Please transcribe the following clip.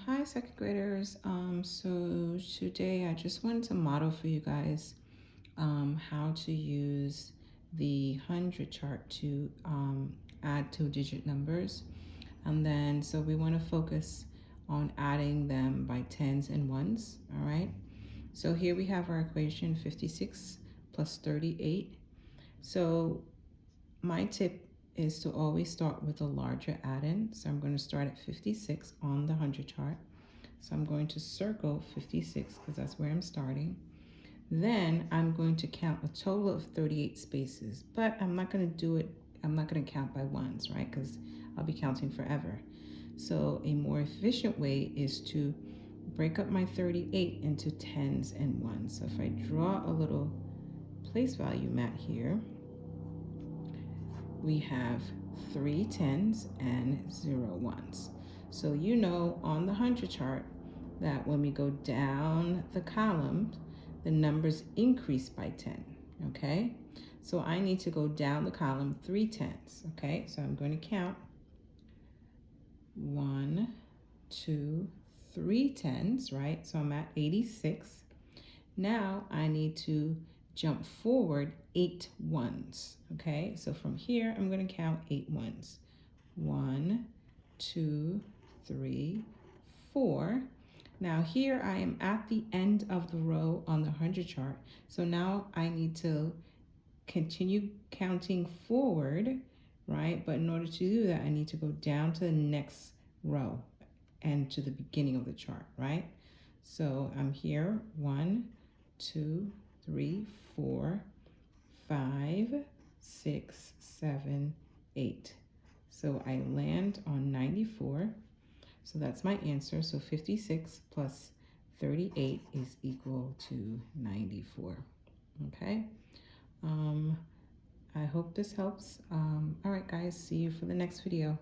Hi, second graders. So today I just wanted to model for you guys how to use the 100 chart to add two-digit numbers. And then, so we want to focus on adding them by tens and ones, all right? So here we have our equation 56 plus 38. So my tip is to always start with a larger add-in. So I'm going to start at 56 on the 100 chart. So I'm going to circle 56 because that's where I'm starting. Then I'm going to count a total of 38 spaces, but I'm not going to do it, I'm not going to count by ones, right? Because I'll be counting forever. So a more efficient way is to break up my 38 into tens and ones. So if I draw a little place value mat here, we have 3 tens and 0 ones. So you know on the 100 chart that when we go down the column, the numbers increase by 10, okay? So I need to go down the column 3 tens, okay? So I'm going to count 1, 2, 3 tens, right? So I'm at 86. Now I need to jump forward 8 ones, okay? So from here, I'm going to count 8 ones. 1, 2, 3, 4. Now here I am at the end of the row on the 100 chart. So now I need to continue counting forward, right? But in order to do that, I need to go down to the next row and to the beginning of the chart, right? So I'm here, 1, 2, 3, 4, 5, 6, 7, 8. So I land on 94. So that's my answer. So 56 plus 38 is equal to 94. Okay. I hope this helps. All right, guys. See you for the next video.